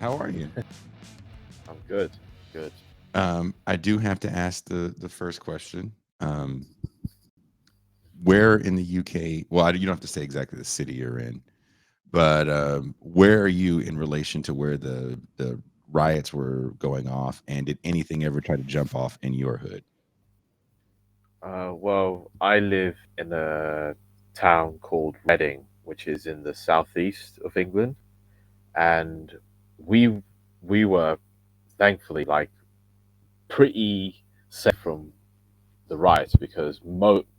How are you? I'm good. Good. I do have to ask the first question. Um, where in the UK? Well, you don't have to say exactly the city you're in, but where are you in relation to where the riots were going off? And did anything ever try to jump off in your hood? Well, I live in a town called Reading, which is in the southeast of England, and we we were thankfully like pretty safe from the riots because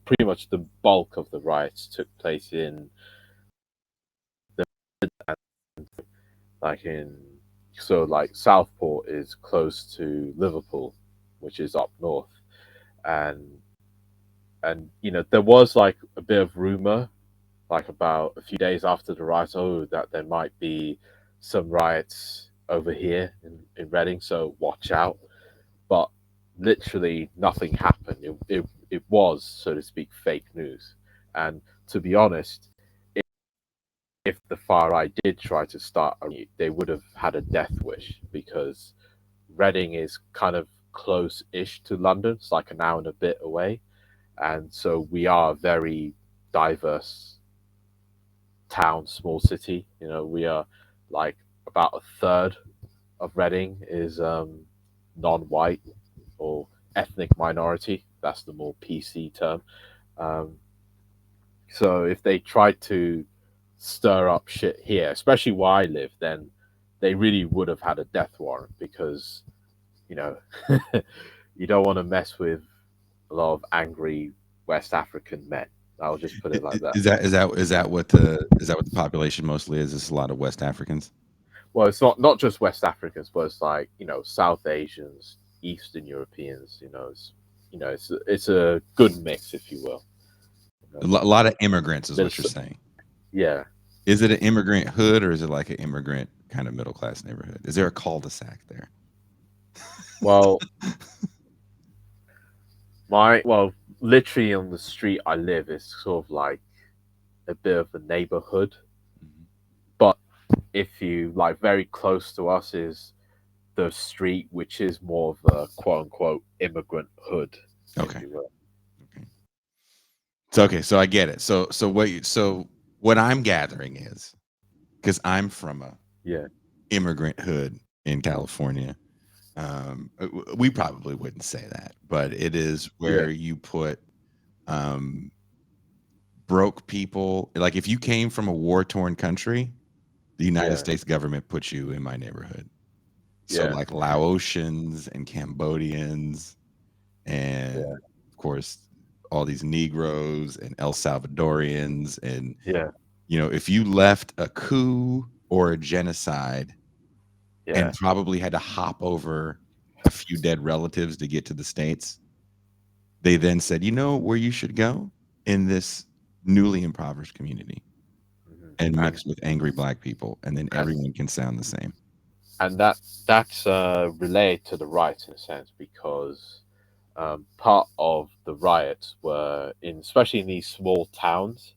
pretty much the bulk of the riots took place in like in like Southport is close to Liverpool, which is up north, and there was like a bit of rumor like about a few days after the riots, oh, that there might be some riots over here in Reading, so watch out. But literally nothing happened. It was, so to speak, fake news. And to be honest, if the far right did try to start, they would have had a death wish because Reading is kind of close-ish to London. It's like an hour and a bit away, and so we are a very diverse town, small city. We are like about a third of Reading is non-white or ethnic minority. That's the more PC term. Um, so if they tried to stir up shit here, especially where I live, then they really would have had a death warrant because you know you don't want to mess with a lot of angry West African men. I'll just put it like that. Is that what the population mostly is? It's a lot of West Africans. Well, it's not just West Africans, but it's like South Asians, Eastern Europeans. It's a good mix, if you will. A lot of immigrants is Bit what you're of, saying. yeah. Is it an immigrant hood or is it like an immigrant kind of middle class neighborhood? Is there a cul-de-sac there? Well, literally on the street I live is sort of like a bit of a neighborhood, Mhm. but if you like, very close to us is the street, which is more of a quote unquote immigrant hood, if Okay. you will. Okay. So I get it. So what I'm gathering is because I'm from a Yeah, immigrant hood in California. We probably wouldn't say that, but it is yeah, where you put um, broke people. Like if you came from a war torn country, the United yeah, States government puts you in my neighborhood. So yeah, like Laotians and Cambodians, yeah, and of course all these Negroes and El Salvadorians, and yeah, if you left a coup or a genocide yeah, and probably had to hop over a few dead relatives to get to the states, they then said, you know where you should go? In this newly impoverished community and and mix with angry black people, and then and everyone can sound the same. that's related to the riots in a sense because part of the riots were especially in these small towns,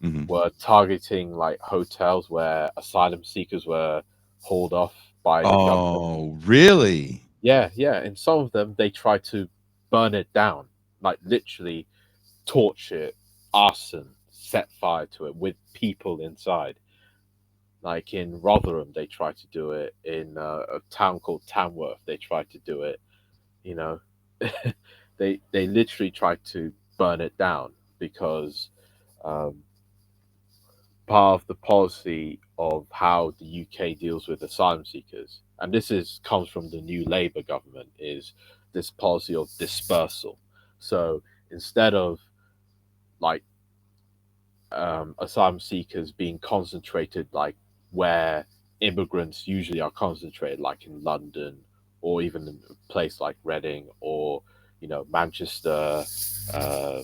Hmm. were targeting like hotels where asylum seekers were hauled off by the government. Oh, really? Yeah, yeah. In some of them, they tried to burn it down, like literally torch it, arson, set fire to it with people inside. Like in Rotherham, they tried to do it. In a town called Tamworth, they tried to do it. You know, they literally tried to burn it down because um, part of the policy of how the UK deals with asylum seekers, and this is comes from the new Labour government, is this policy of dispersal. So instead of like asylum seekers being concentrated like where immigrants usually are concentrated, like in London or even in a place like Reading or Manchester, uh,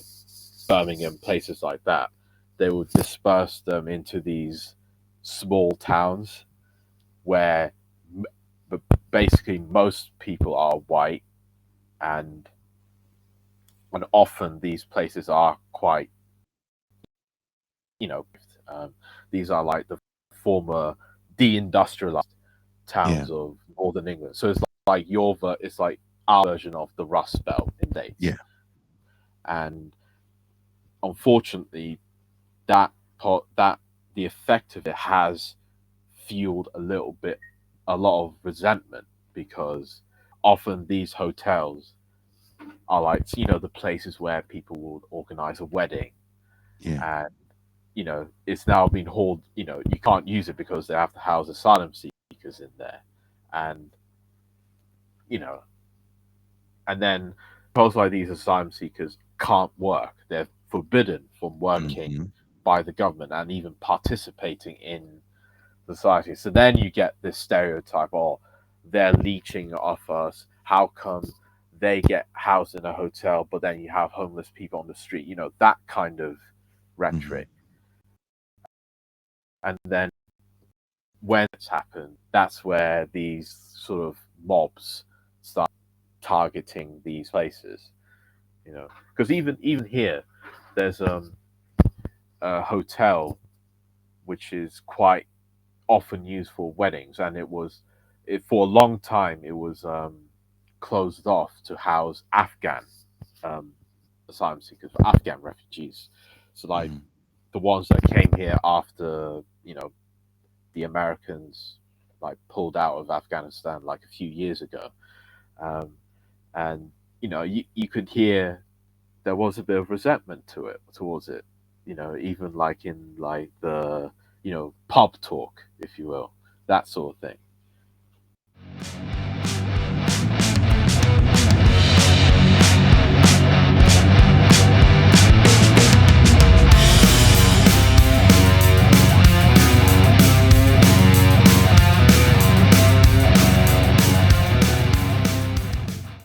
Birmingham, places like that, they would disperse them into these small towns where basically most people are white, and often these places are quite, you know, um, these are like the former deindustrialized towns Yeah. of northern England. So it's like it's like our version of the Rust Belt in dates. Yeah. And unfortunately, that that the effect of it has fueled a lot of resentment, because often these hotels are like, the places where people would organize a wedding, Yeah. and it's now been hauled. You can't use it because they have to house asylum seekers in there, and you know and then because like these asylum seekers can't work, they're forbidden from working Mhm. by the government and even participating in society. So then you get this stereotype: oh, they're leeching off us. How come they get housed in a hotel, but then you have homeless people on the street? That kind of Mhm. rhetoric. And then when it's happened, that's where these sort of mobs start targeting these places. Because even here, there's a hotel which is quite often used for weddings, and for a long time it was closed off to house Afghan um, asylum seekers, Afghan refugees. So like Mhm. the ones that came here after the Americans like pulled out of Afghanistan like a few years ago, um, and you could hear there was a bit of resentment towards it. Even like in like the pub talk, if you will, that sort of thing.